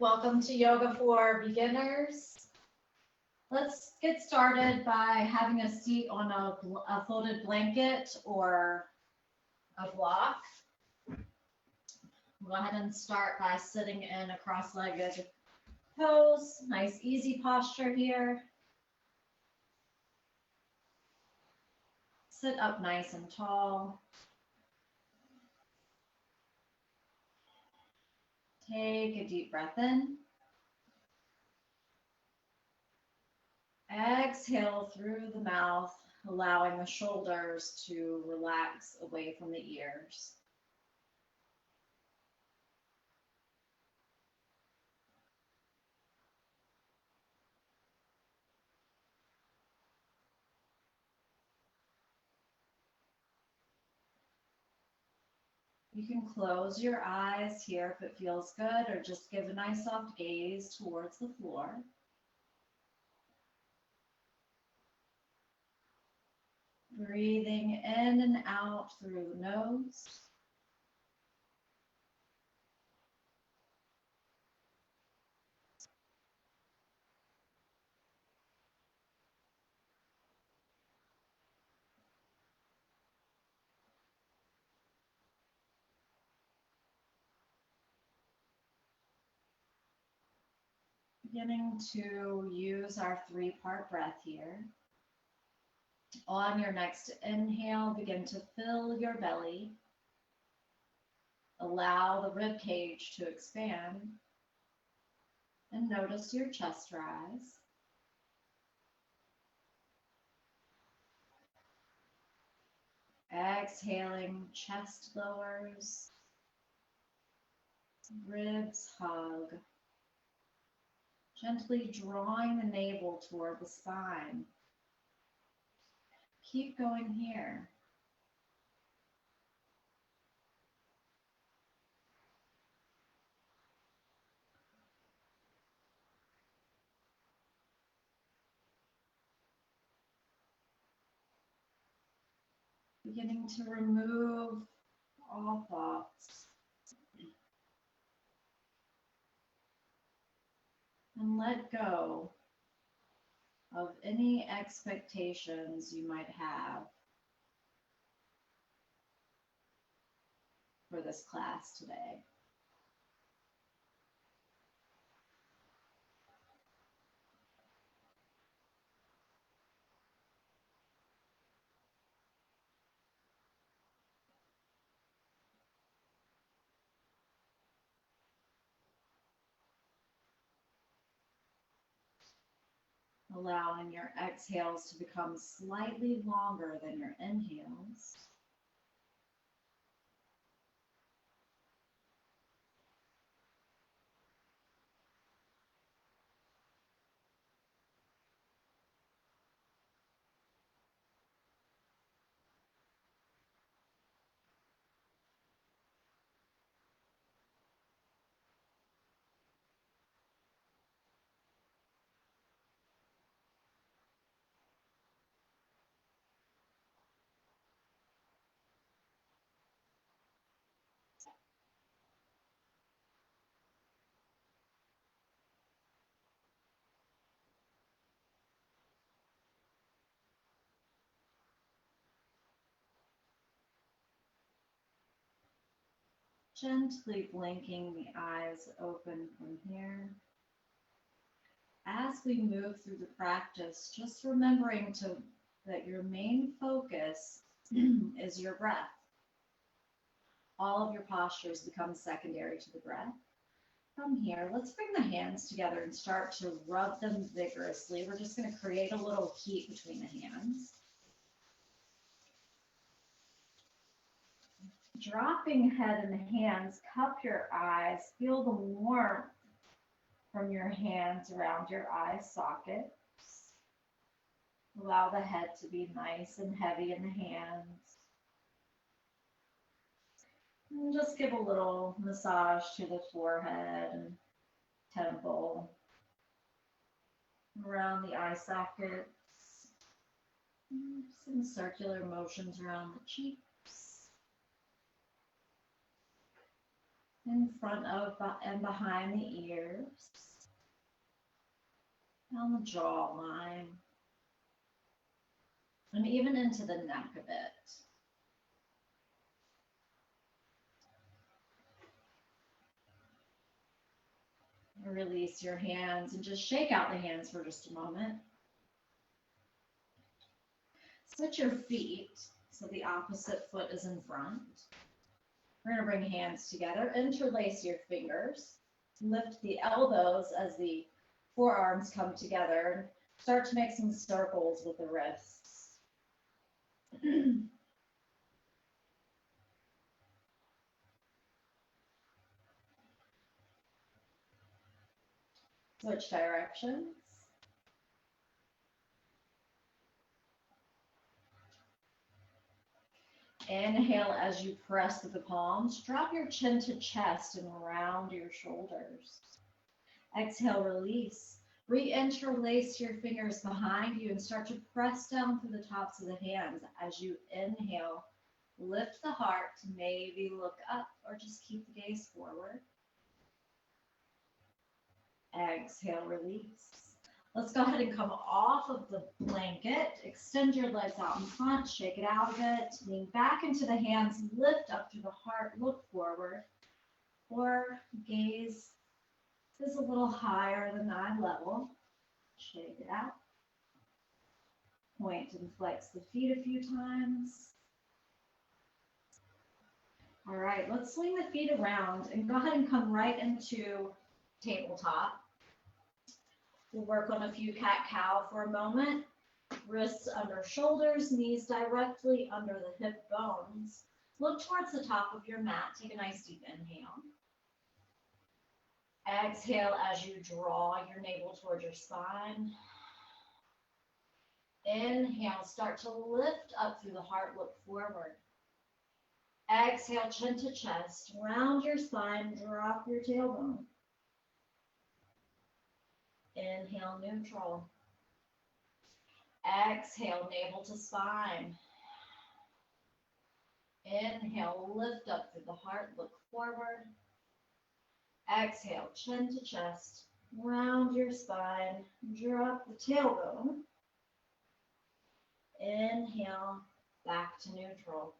Welcome to Yoga for Beginners. Let's get started by having a seat on a folded blanket or a block. Go ahead and start by sitting in a cross-legged pose. Nice, easy posture here. Sit up nice and tall. Take a deep breath in. Exhale through the mouth, allowing the shoulders to relax away from the ears. You can close your eyes here if it feels good, or just give a nice soft gaze towards the floor. Breathing in and out through the nose. Beginning to use our 3-part breath here. On your next inhale, begin to fill your belly. Allow the rib cage to expand. And notice your chest rise. Exhaling, chest lowers. Ribs hug. Gently drawing the navel toward the spine. Keep going here. Beginning to remove all thoughts. And let go of any expectations you might have for this class today. Allowing your exhales to become slightly longer than your inhales. Gently blinking the eyes open from here. As we move through the practice, just remembering that your main focus is your breath. All of your postures become secondary to the breath. From here, let's bring the hands together and start to rub them vigorously. We're just going to create a little heat between the hands. Dropping head and hands, cup your eyes, feel the warmth from your hands around your eye sockets. Allow the head to be nice and heavy in the hands. And just give a little massage to the forehead and temple, around the eye sockets. Some circular motions around the cheeks. in front of and behind the ears, down the jawline, and even into the neck a bit. Release your hands and just shake out the hands for just a moment. Switch your feet so the opposite foot is in front. We're going to bring hands together, interlace your fingers, lift the elbows as the forearms come together, and start to make some circles with the wrists. Switch directions. Inhale as you press with the palms. Drop your chin to chest and round your shoulders. Exhale, release. Re-interlace your fingers behind you and start to press down through the tops of the hands. As you inhale, lift the heart, maybe look up or just keep the gaze forward. Exhale, release. Let's go ahead and come off of the blanket. Extend your legs out in front, shake it out a bit. Lean back into the hands, lift up through the heart, look forward. Or gaze is a little higher than eye level. Shake it out. Point and flex the feet a few times. All right, let's swing the feet around and go ahead and come right into tabletop. We'll work on a few cat-cow for a moment. Wrists under shoulders, knees directly under the hip bones. Look towards the top of your mat. Take a nice deep inhale. Exhale as you draw your navel toward your spine. Inhale, start to lift up through the heart, look forward. Exhale, chin to chest, round your spine, drop your tailbone. Inhale, neutral. Exhale, navel to spine. Inhale, lift up through the heart, look forward. Exhale, chin to chest, round your spine, drop the tailbone. Inhale, back to neutral.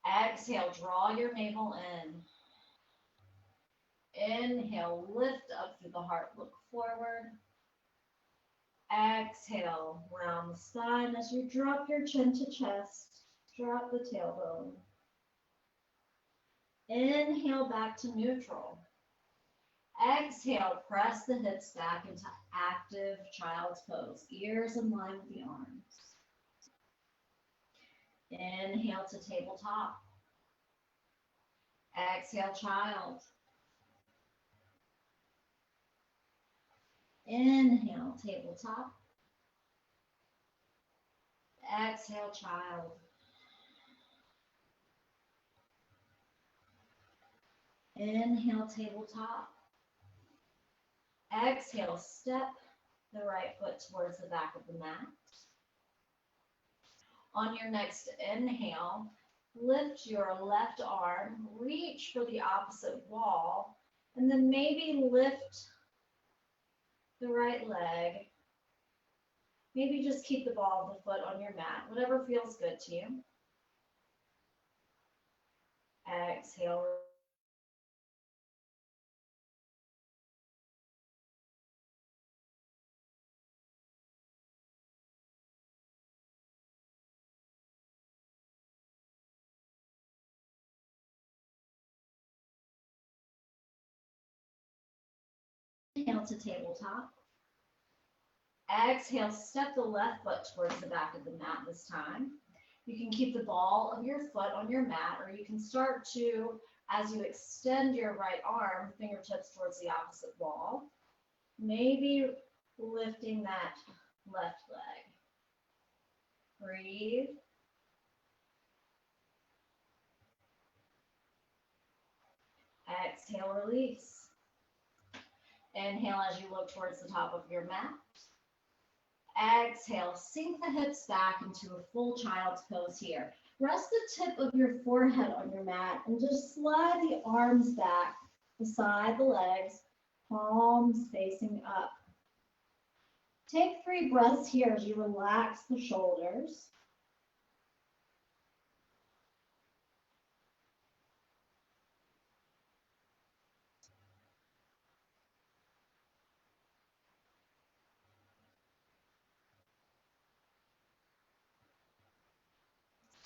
Exhale, draw your navel in. Inhale, lift up through the heart, look forward. Exhale, round the spine as you drop your chin to chest, drop the tailbone. Inhale, back to neutral. Exhale, press the hips back into active child's pose, ears in line with the arms. Inhale to tabletop. Exhale, child. Inhale, tabletop. Exhale, child. Inhale, tabletop. Exhale, step the right foot towards the back of the mat. On your next inhale, lift your left arm, reach for the opposite wall, and then maybe lift the right leg. Maybe just keep the ball of the foot on your mat, whatever feels good to you. Exhale. Inhale to tabletop. Exhale, step the left foot towards the back of the mat this time. You can keep the ball of your foot on your mat, or you can start to, as you extend your right arm, fingertips towards the opposite wall, maybe lifting that left leg. Breathe. Exhale, release. Inhale as you look towards the top of your mat. Exhale, sink the hips back into a full child's pose here. Rest the tip of your forehead on your mat and just slide the arms back beside the legs, palms facing up. Take 3 breaths here as you relax the shoulders.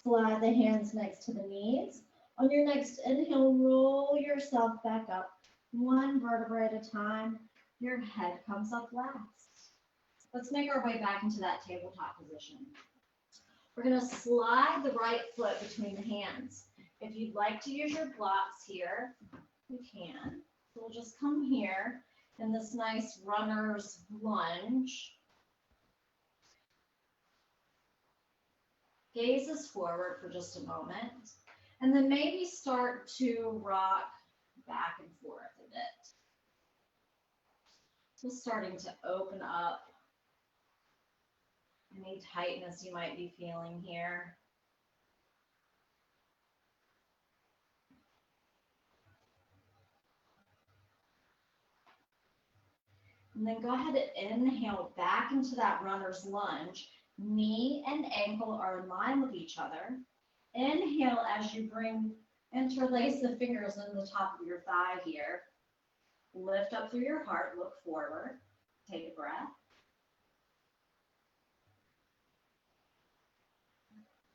Slide the hands next to the knees. On your next inhale, roll yourself back up, 1 vertebra at a time. Your head comes up last. Let's make our way back into that tabletop position. We're going to slide the right foot between the hands. If you'd like to use your blocks here, you can. So we'll just come here in this nice runner's lunge. Gazes forward for just a moment, and then maybe start to rock back and forth a bit. Just starting to open up any tightness you might be feeling here. And then go ahead and inhale back into that runner's lunge. Knee and ankle are in line with each other. Inhale as you interlace the fingers in the top of your thigh here. Lift up through your heart, look forward. Take a breath.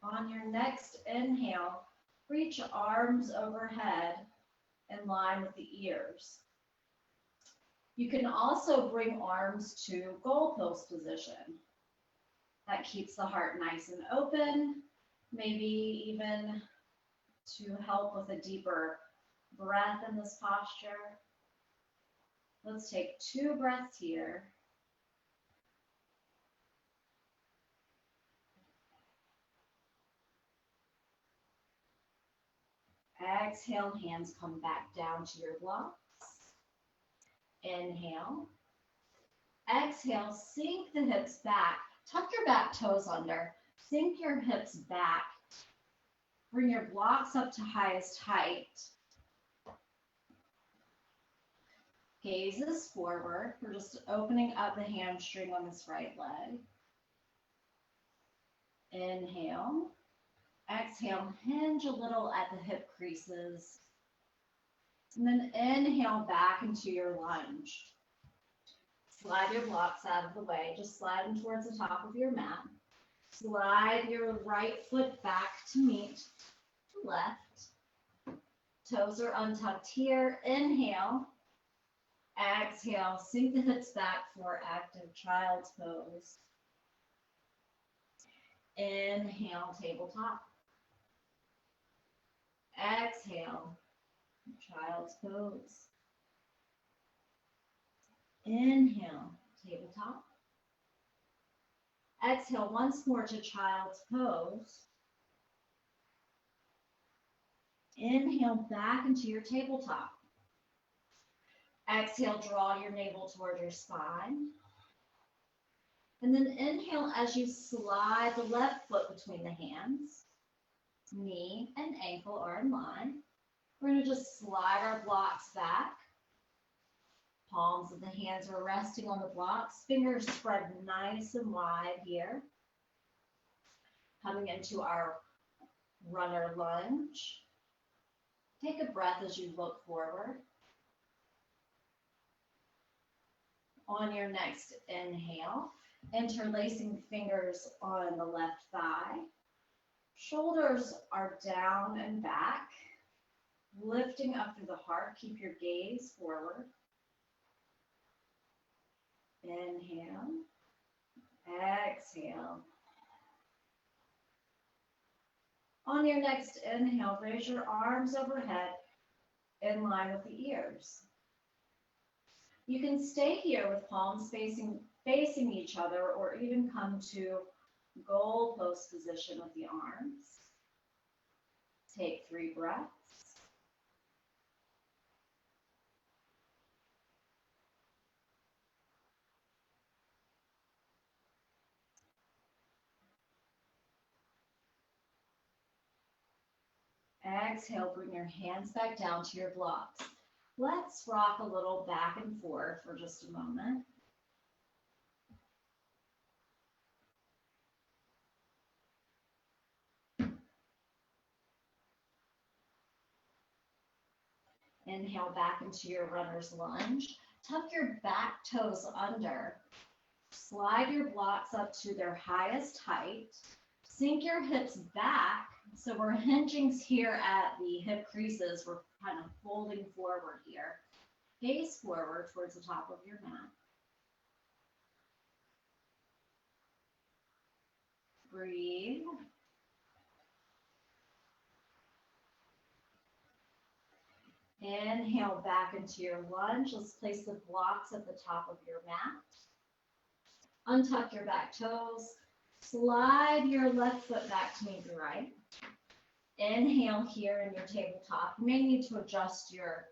On your next inhale, reach arms overhead in line with the ears. You can also bring arms to goalpost position. That keeps the heart nice and open, maybe even to help with a deeper breath in this posture. Let's take 2 breaths here. Exhale, hands come back down to your blocks. Inhale. Exhale, sink the hips back. Tuck your back toes under. Sink your hips back. Bring your blocks up to highest height. Gazes forward. We're just opening up the hamstring on this right leg. Inhale. Exhale, hinge a little at the hip creases. And then inhale back into your lunge. Slide your blocks out of the way. Just slide them towards the top of your mat. Slide your right foot back to meet the left. Toes are untucked here. Inhale. Exhale, sink the hips back for active child's pose. Inhale, tabletop. Exhale, child's pose. Inhale, tabletop. Exhale once more to child's pose. Inhale back into your tabletop. Exhale, draw your navel toward your spine. And then inhale as you slide the left foot between the hands. Knee and ankle are in line. We're going to just slide our blocks back. Palms of the hands are resting on the blocks. Fingers spread nice and wide here. Coming into our runner lunge. Take a breath as you look forward. On your next inhale, interlacing fingers on the left thigh. Shoulders are down and back. Lifting up through the heart. Keep your gaze forward. Inhale. Exhale. On your next inhale, raise your arms overhead in line with the ears. You can stay here with palms facing each other, or even come to goalpost position with the arms. Take 3 breaths. Exhale, bring your hands back down to your blocks. Let's rock a little back and forth for just a moment. Inhale back into your runner's lunge. Tuck your back toes under. Slide your blocks up to their highest height. Sink your hips back. So we're hinging here at the hip creases. We're kind of folding forward here. Gaze forward towards the top of your mat. Breathe. Inhale back into your lunge. Let's place the blocks at the top of your mat. Untuck your back toes. Slide your left foot back to meet the right. Inhale here in your tabletop. You may need to adjust your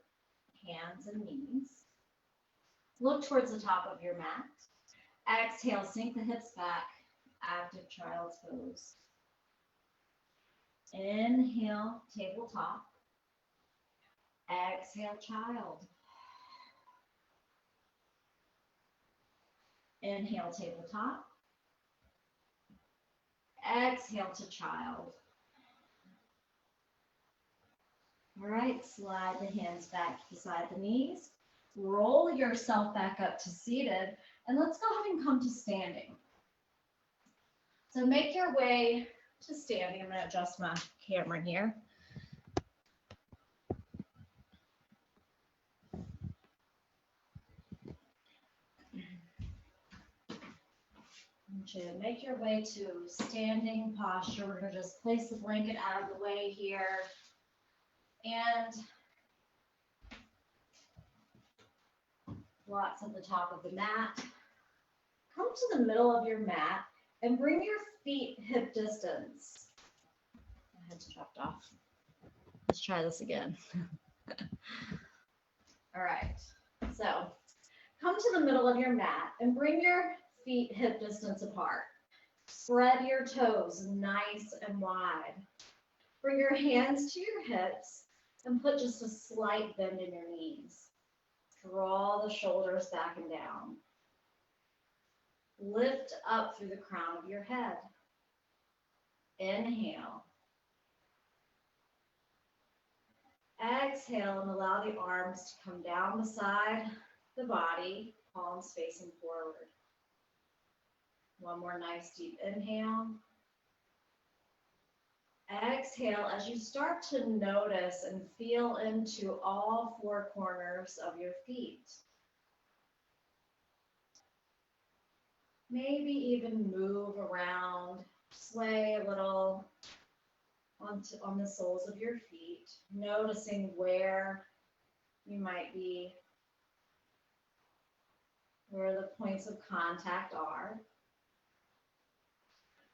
hands and knees. Look towards the top of your mat. Exhale, sink the hips back. Active child's pose. Inhale, tabletop. Exhale, child. Inhale, tabletop. Exhale to child. All right, slide the hands back beside the knees. Roll yourself back up to seated. And let's go ahead and come to standing. So make your way to standing. I'm going to adjust my camera here. Make your way to standing posture. We're going to just place the blanket out of the way here. And blocks at the top of the mat. Come to the middle of your mat and bring your feet hip distance. My head's chopped off. Let's try this again. All right. So come to the middle of your mat and bring your feet hip distance apart. Spread your toes nice and wide. Bring your hands to your hips and put just a slight bend in your knees. Draw the shoulders back and down. Lift up through the crown of your head. Inhale. Exhale and allow the arms to come down beside the body, palms facing forward. One more nice deep inhale. Exhale as you start to notice and feel into all four corners of your feet. Maybe even move around, sway a little on the soles of your feet, noticing where you might be, where the points of contact are.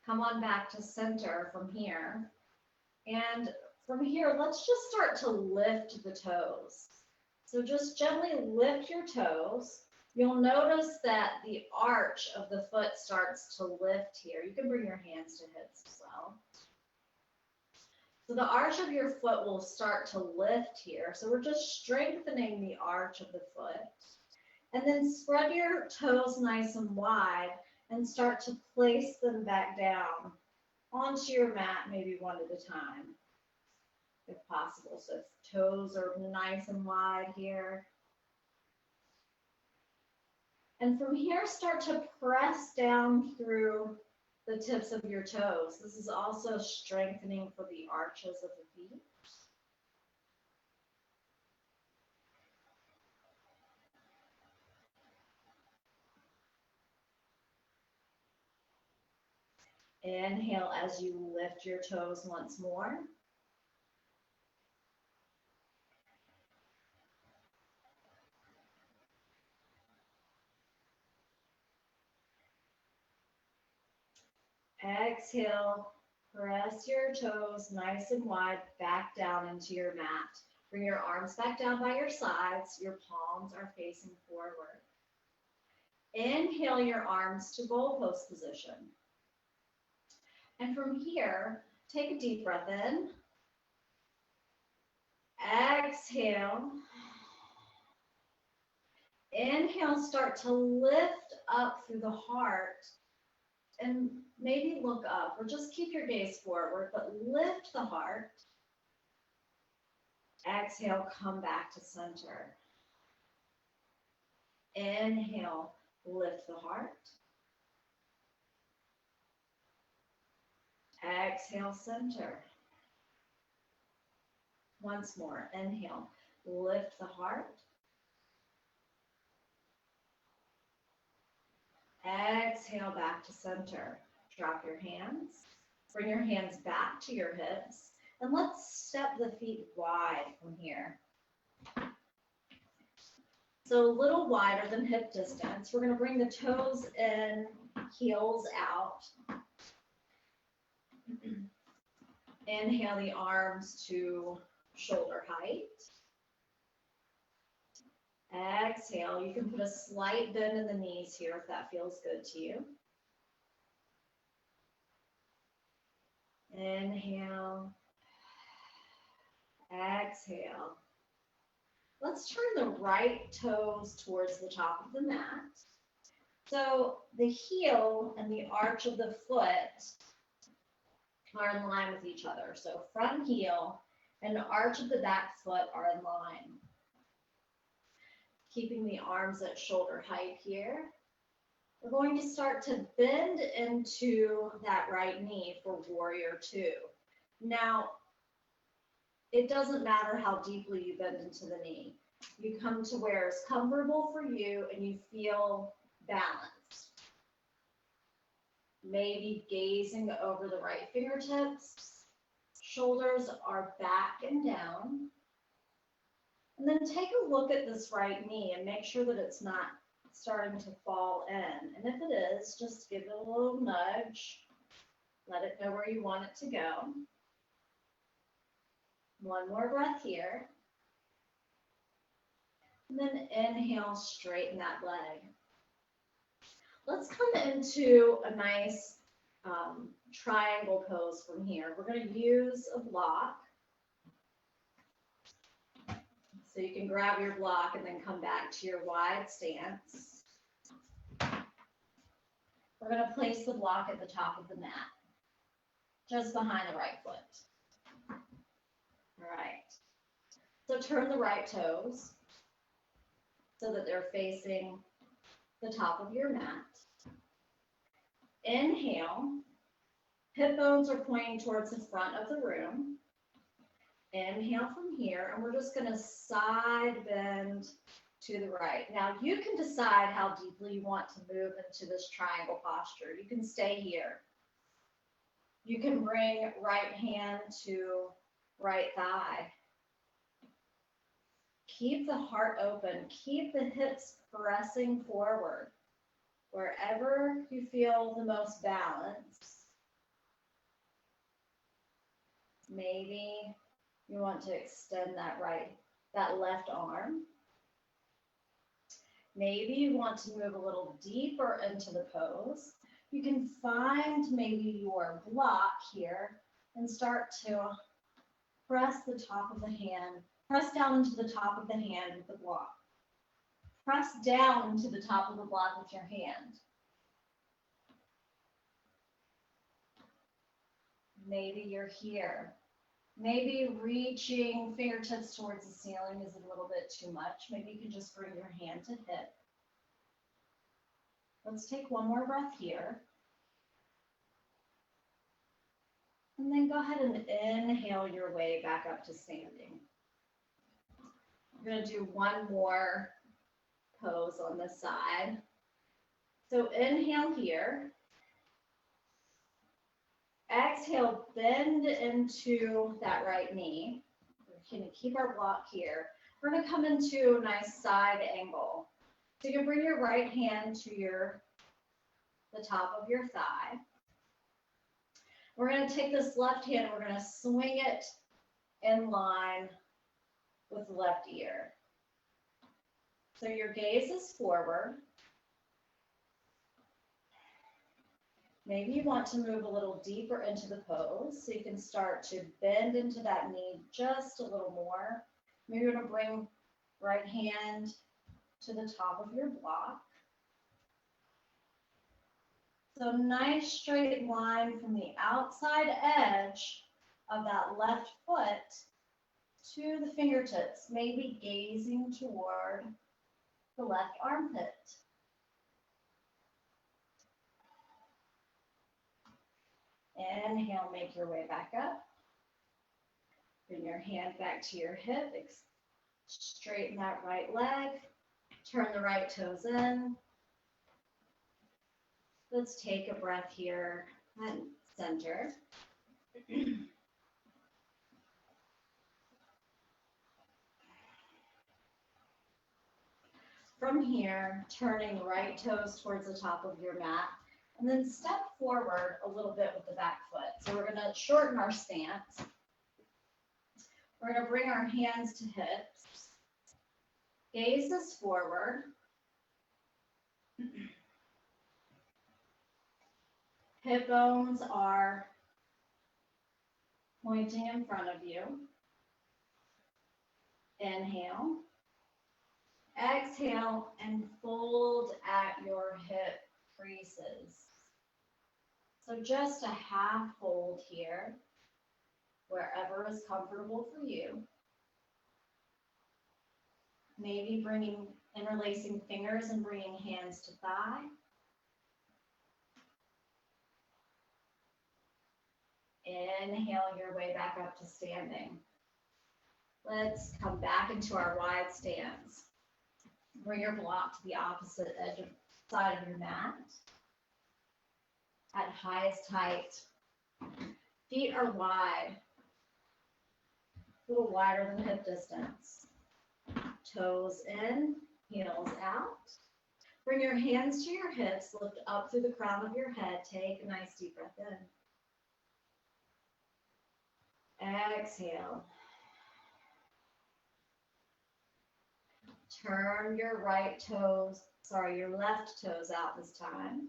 Come on back to center from here. And from here, let's just start to lift the toes. So just gently lift your toes. You'll notice that the arch of the foot starts to lift here. You can bring your hands to hips as well. So the arch of your foot will start to lift here. So we're just strengthening the arch of the foot. And then spread your toes nice and wide and start to place them back down onto your mat, maybe one at a time, if possible. So if toes are nice and wide here. And from here, start to press down through the tips of your toes. This is also strengthening for the arches of the feet. Inhale as you lift your toes once more. Exhale, press your toes nice and wide back down into your mat. Bring your arms back down by your sides. Your palms are facing forward. Inhale your arms to goal post position. And from here, take a deep breath in. Exhale. Inhale, start to lift up through the heart and maybe look up or just keep your gaze forward, but lift the heart. Exhale, come back to center. Inhale, lift the heart. Exhale, center. Once more, inhale, lift the heart. Exhale, back to center. Drop your hands. Bring your hands back to your hips. And let's step the feet wide from here. So a little wider than hip distance. We're going to bring the toes in, heels out. Inhale the arms to shoulder height. Exhale, you can put a slight bend in the knees here if that feels good to you. Inhale. Exhale. Let's turn the right toes towards the top of the mat. So the heel and the arch of the foot are in line with each other. So front heel and the arch of the back foot are in line. Keeping the arms at shoulder height here. We're going to start to bend into that right knee for warrior two. Now, it doesn't matter how deeply you bend into the knee. You come to where it's comfortable for you and you feel balanced. Maybe gazing over the right fingertips. Shoulders are back and down. And then take a look at this right knee and make sure that it's not starting to fall in. And if it is, just give it a little nudge. Let it know where you want it to go. One more breath here. And then inhale, straighten that leg. Let's come into a nice triangle pose from here. We're going to use a block. So you can grab your block and then come back to your wide stance. We're going to place the block at the top of the mat, just behind the right foot. All right. So turn the right toes so that they're facing the top of your mat. Inhale. Hip bones are pointing towards the front of the room. Inhale from here, and we're just going to side bend to the right. Now, you can decide how deeply you want to move into this triangle posture. You can stay here. You can bring right hand to right thigh. Keep the heart open. Keep the hips pressing forward. Wherever you feel the most balance. Maybe you want to extend that left arm. Maybe you want to move a little deeper into the pose. You can find maybe your block here and start to press the top of the hand. Press down into the top of the hand with the block. Press down into the top of the block with your hand. Maybe you're here. Maybe reaching fingertips towards the ceiling is a little bit too much. Maybe you can just bring your hand to hip. Let's take one more breath here. And then go ahead and inhale your way back up to standing. We're going to do one more pose on this side. So inhale here. Exhale, bend into that right knee. We're going to keep our block here. We're going to come into a nice side angle. So you can bring your right hand to the top of your thigh. We're going to take this left hand, we're going to swing it in line with the left ear. So your gaze is forward. Maybe you want to move a little deeper into the pose, so you can start to bend into that knee just a little more. Maybe you're going to bring right hand to the top of your block. So nice straight line from the outside edge of that left foot to the fingertips, maybe gazing toward the left armpit. Inhale, make your way back up. Bring your hand back to your hip, straighten that right leg, turn the right toes in. Let's take a breath here at center. From here, turning right toes towards the top of your mat, and then step forward a little bit with the back foot. So we're going to shorten our stance. We're going to bring our hands to hips, gazes forward. Hip bones are pointing in front of you. Inhale. Exhale and fold at your hip creases. So just a half fold here, wherever is comfortable for you. Maybe interlacing fingers and bringing hands to thigh. Inhale your way back up to standing. Let's come back into our wide stance. Bring your block to the opposite side of your mat. At highest height. Feet are wide, a little wider than hip distance. Toes in, heels out. Bring your hands to your hips, lift up through the crown of your head. Take a nice deep breath in. Exhale. Turn your left toes out this time.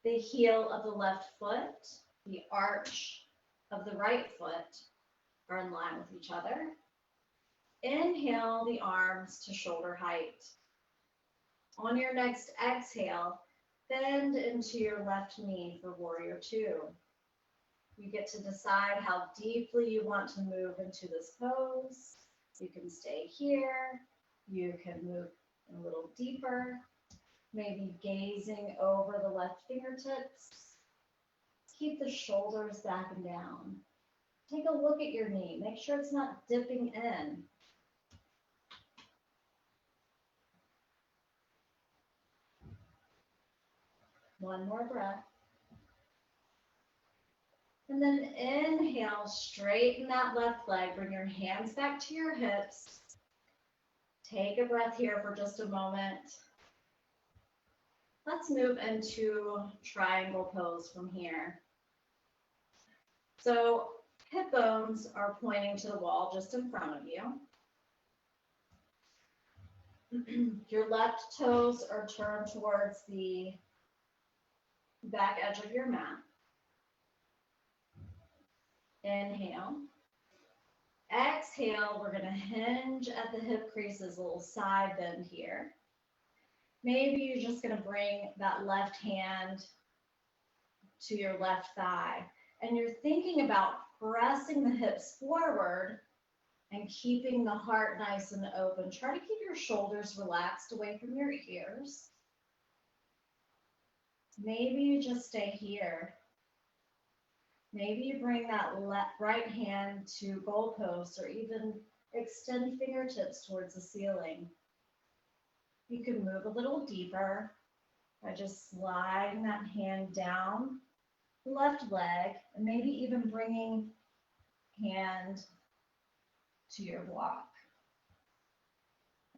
The heel of the left foot, the arch of the right foot are in line with each other. Inhale the arms to shoulder height. On your next exhale, bend into your left knee for warrior two. You get to decide how deeply you want to move into this pose. You can stay here. You can move a little deeper. Maybe gazing over the left fingertips. Keep the shoulders back and down. Take a look at your knee. Make sure it's not dipping in. One more breath. And then inhale, straighten that left leg. Bring your hands back to your hips. Take a breath here for just a moment. Let's move into triangle pose from here. So hip bones are pointing to the wall just in front of you. Your left toes are turned towards the back edge of your mat. Inhale. Exhale, we're going to hinge at the hip creases, a little side bend here. Maybe you're just going to bring that left hand to your left thigh. And you're thinking about pressing the hips forward and keeping the heart nice and open. Try to keep your shoulders relaxed away from your ears. Maybe you just stay here. Maybe you bring that right hand to goalposts or even extend fingertips towards the ceiling. You can move a little deeper by just sliding that hand down the left leg and maybe even bringing hand to your block.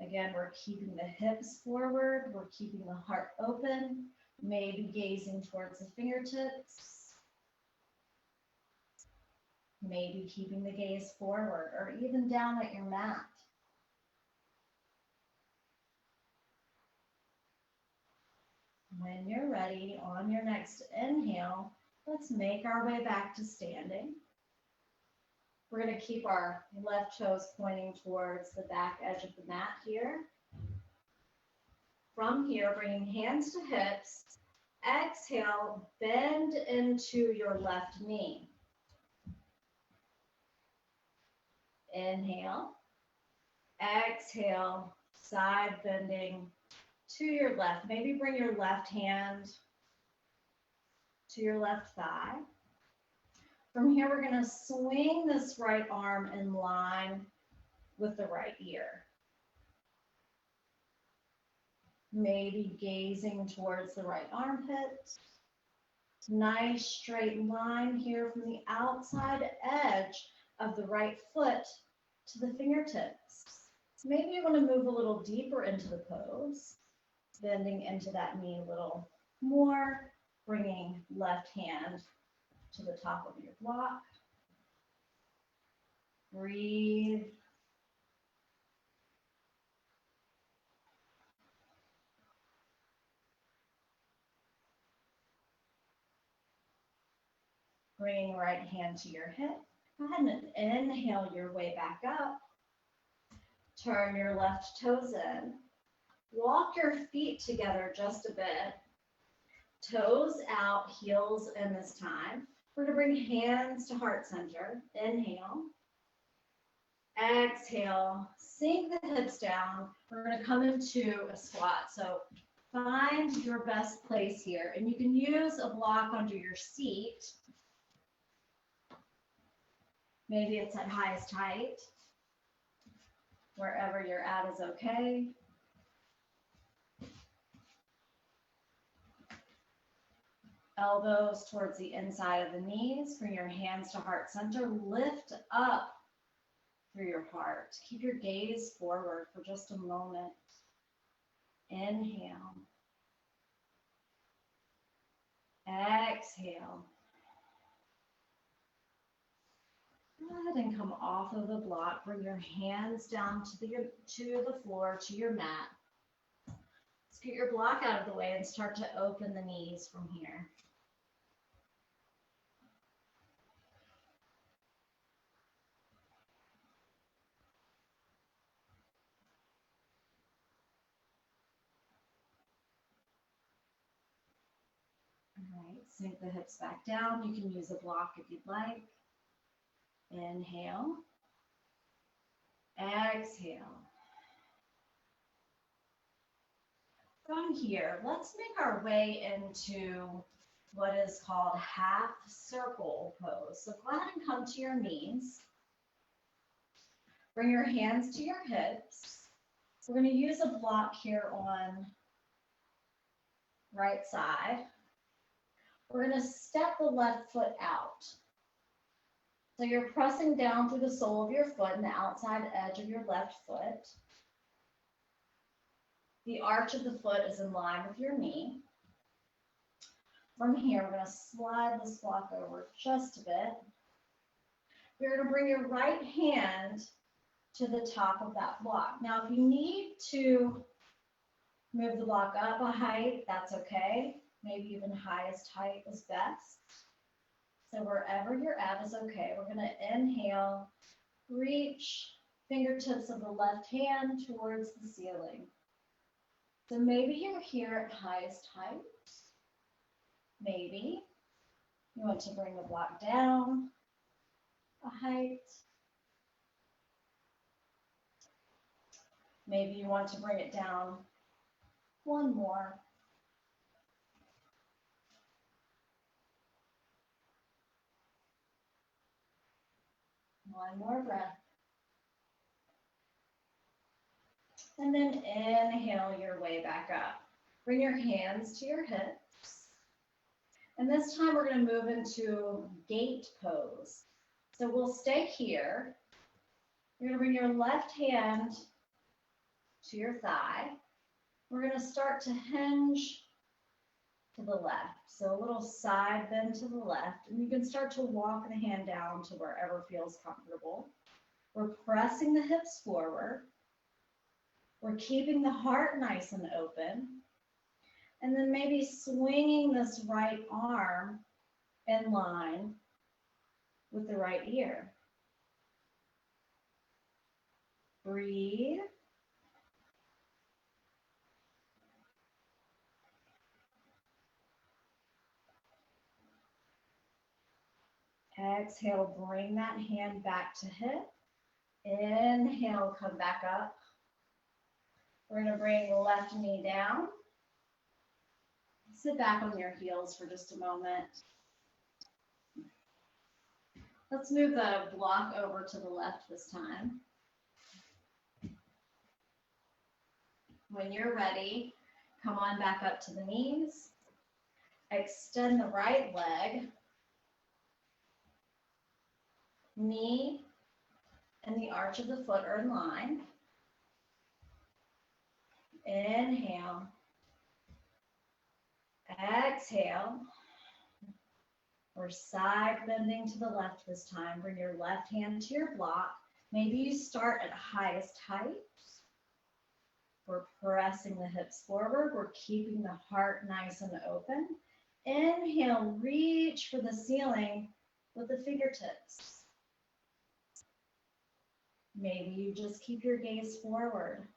Again, we're keeping the hips forward. We're keeping the heart open, maybe gazing towards the fingertips. Maybe keeping the gaze forward or even down at your mat. When you're ready, on your next inhale, let's make our way back to standing. We're going to keep our left toes pointing towards the back edge of the mat here. From here, bringing hands to hips. Exhale, bend into your left knee. Inhale. Exhale, side bending to your left. Maybe bring your left hand to your left thigh. From here, we're going to swing this right arm in line with the right ear. Maybe gazing towards the right armpit. Nice straight line here from the outside edge of the right foot to the fingertips. Maybe you want to move a little deeper into the pose, bending into that knee a little more, bringing left hand to the top of your block. Breathe. Bring right hand to your hip. Go ahead and inhale your way back up. Turn your left toes in. Walk your feet together just a bit. Toes out, heels in this time. We're going to bring hands to heart center. Inhale. Exhale. Sink the hips down. We're going to come into a squat. So find your best place here. And you can use a block under your seat. Maybe it's at highest height. Wherever you're at is okay. Elbows towards the inside of the knees. Bring your hands to heart center. Lift up through your heart. Keep your gaze forward for just a moment. Inhale. Exhale. Go ahead and come off of the block. Bring your hands down to the floor, to your mat. Let's get your block out of the way and start to open the knees from here. All right, sink the hips back down. You can use a block if you'd like. Inhale. Exhale. From here, let's make our way into what is called half circle pose. So go ahead and come to your knees. Bring your hands to your hips. We're going to use a block here on right side. We're going to step the left foot out. So you're pressing down through the sole of your foot and the outside edge of your left foot. The arch of the foot is in line with your knee. From here, we're going to slide this block over just a bit. You're going to bring your right hand to the top of that block. Now, if you need to move the block up a height, that's okay. Maybe even highest height is best. So wherever you're at is okay. We're going to inhale, reach fingertips of the left hand towards the ceiling. So maybe you're here at highest height. Maybe you want to bring the block down a height. Maybe you want to bring it down one more. One more breath. And then inhale your way back up. Bring your hands to your hips. And this time we're going to move into gate pose. So we'll stay here. You're going to bring your left hand to your thigh. We're going to start to hinge to the left. So a little side bend to the left. And you can start to walk the hand down to wherever feels comfortable. We're pressing the hips forward. We're keeping the heart nice and open. And then maybe swinging this right arm in line with the right ear. Breathe. Exhale, bring that hand back to hip. Inhale, come back up. We're going to bring the left knee down. Sit back on your heels for just a moment. Let's move the block over to the left this time. When you're ready, come on back up to the knees. Extend the right leg. Knee and the arch of the foot are in line. Inhale. Exhale. We're side bending to the left this time. Bring your left hand to your block. Maybe you start at highest height. We're pressing the hips forward. We're keeping the heart nice and open. Inhale, reach for the ceiling with the fingertips. Maybe you just keep your gaze forward.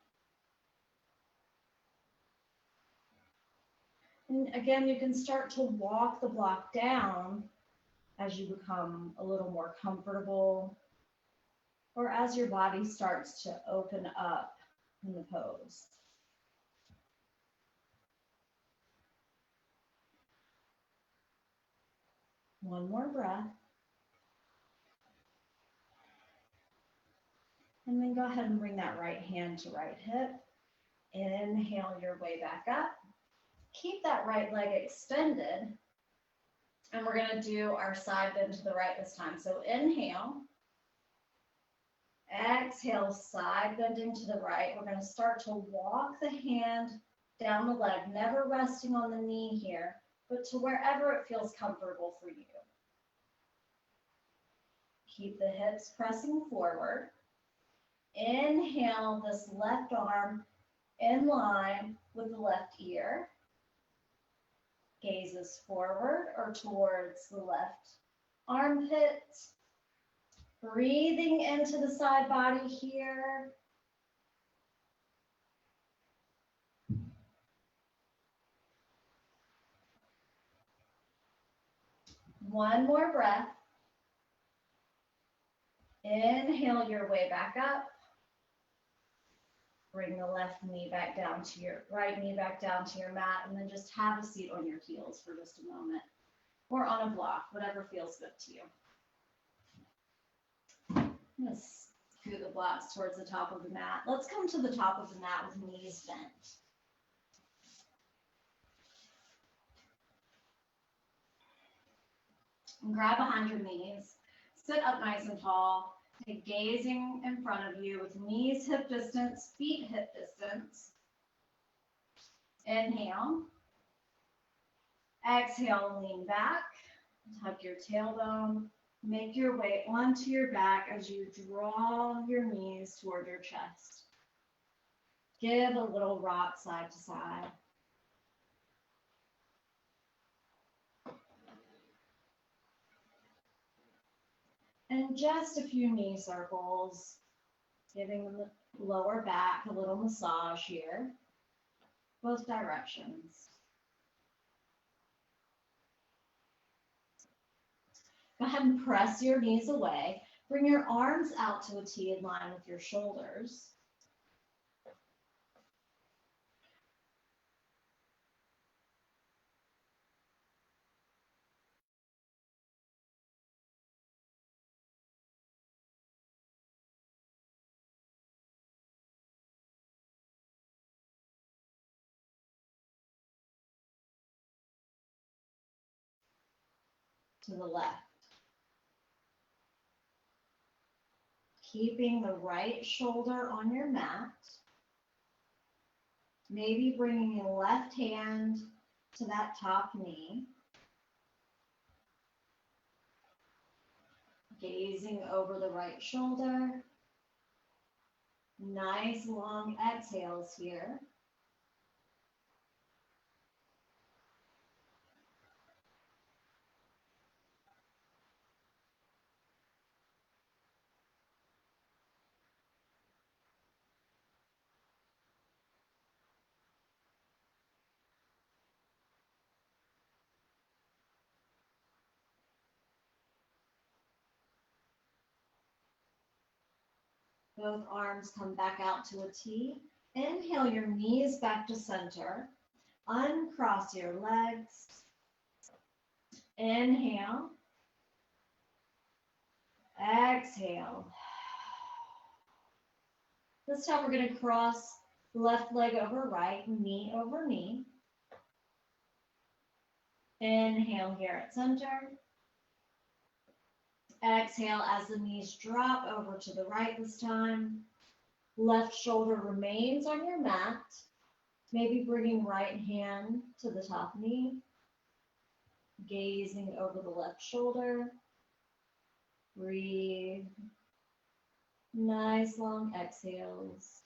And again, you can start to walk the block down as you become a little more comfortable or as your body starts to open up in the pose. One more breath. And then go ahead and bring that right hand to right hip. Inhale your way back up. Keep that right leg extended. And we're going to do our side bend to the right this time. So inhale. Exhale, side bending to the right. We're going to start to walk the hand down the leg, never resting on the knee here, but to wherever it feels comfortable for you. Keep the hips pressing forward. Inhale this left arm in line with the left ear. Gazes forward or towards the left armpit. Breathing into the side body here. One more breath. Inhale your way back up. Bring the left knee back down to your right knee back down to your mat, and then just have a seat on your heels for just a moment, or on a block, whatever feels good to you. I'm going to scoot the blocks towards the top of the mat. Let's come to the top of the mat with knees bent. And grab behind your knees. Sit up nice and tall. Take gazing in front of you with knees hip distance, feet hip distance. Inhale. Exhale, lean back. Tuck your tailbone. Make your way onto your back as you draw your knees toward your chest. Give a little rock side to side. And just a few knee circles, giving the lower back a little massage here, both directions. Go ahead and press your knees away. Bring your arms out to a T in line with your shoulders. To the left. Keeping the right shoulder on your mat. Maybe bringing your left hand to that top knee. Gazing over the right shoulder. Nice long exhales here. Both arms come back out to a T. Inhale your knees back to center. Uncross your legs. Inhale. Exhale. This time we're going to cross left leg over right, knee over knee. Inhale here at center. Exhale as the knees drop over to the right this time. Left shoulder remains on your mat. Maybe bringing right hand to the top knee. Gazing over the left shoulder. Breathe. Nice long exhales.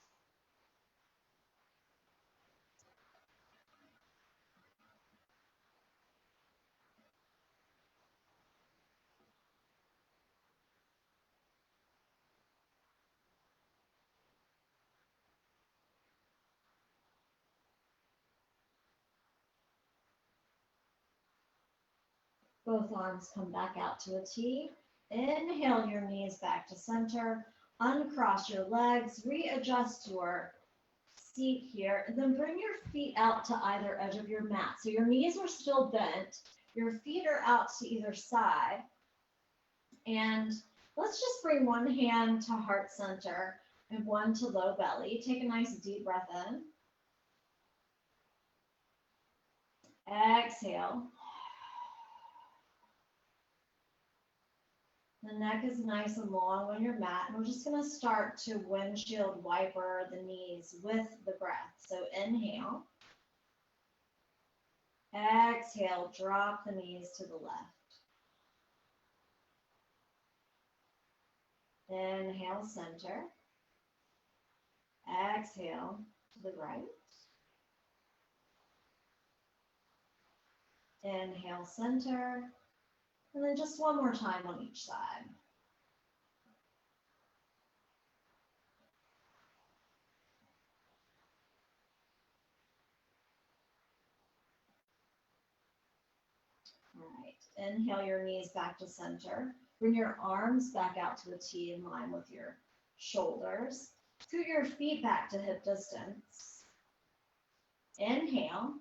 Both arms come back out to a T. Inhale your knees back to center. Uncross your legs. Readjust your seat here. And then bring your feet out to either edge of your mat. So your knees are still bent. Your feet are out to either side. And let's just bring one hand to heart center and one to low belly. Take a nice deep breath in. Exhale. The neck is nice and long on your mat. And we're just going to start to windshield wiper the knees with the breath. So inhale. Exhale, drop the knees to the left. Inhale, center. Exhale to the right. Inhale, center. And then just one more time on each side. All right. Inhale your knees back to center. Bring your arms back out to a T in line with your shoulders. Scoot your feet back to hip distance. Inhale.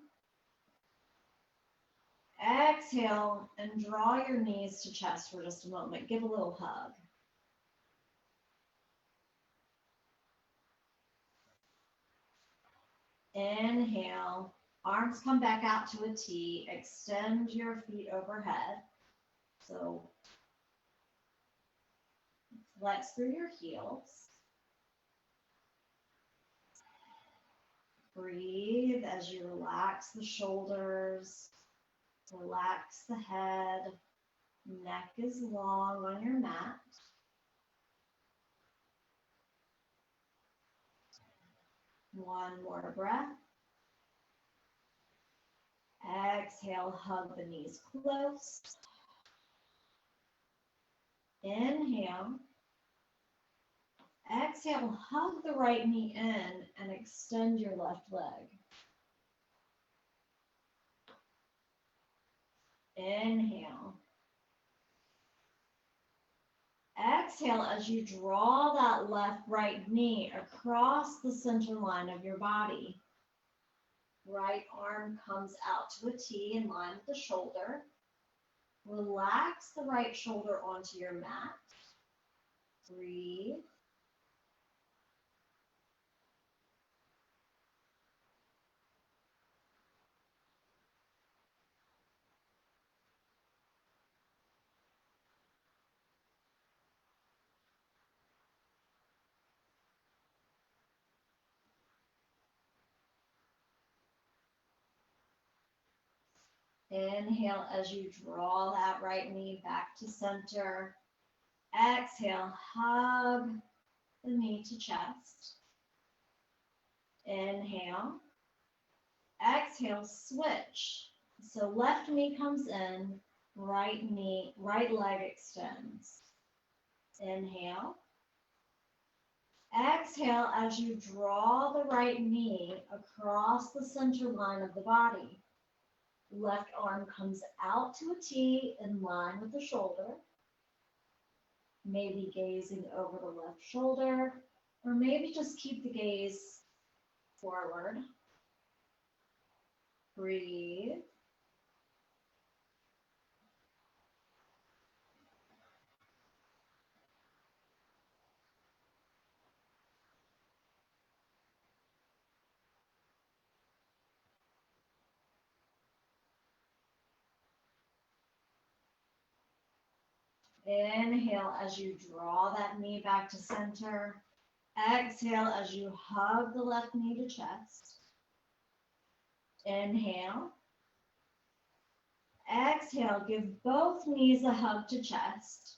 Exhale and draw your knees to chest for just a moment. Give a little hug. Inhale. Arms come back out to a T. Extend your feet overhead. So flex through your heels. Breathe as you relax the shoulders. Relax the head. Neck is long on your mat. One more breath. Exhale, hug the knees close. Inhale. Exhale, hug the right knee in and extend your left leg. Inhale. Exhale as you draw that right knee across the center line of your body. Right arm comes out to a T in line with the shoulder. Relax the right shoulder onto your mat. Breathe. Inhale as you draw that right knee back to center. Exhale, hug the knee to chest. Inhale. Exhale, switch. So left knee comes in, right leg extends. Inhale. Exhale as you draw the right knee across the center line of the body. Left arm comes out to a T in line with the shoulder. Maybe gazing over the left shoulder. Or maybe just keep the gaze forward. Breathe. Inhale as you draw that knee back to center. Exhale as you hug the left knee to chest. Inhale. Exhale, give both knees a hug to chest.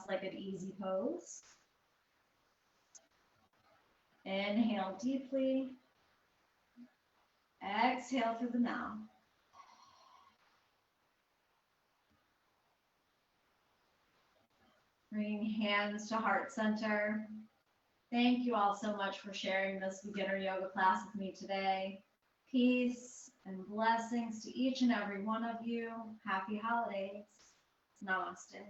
Like an easy pose. Inhale deeply. Exhale through the mouth. Bring hands to heart center. Thank you all so much for sharing this beginner yoga class with me today. Peace and blessings to each and every one of you. Happy holidays. Namaste.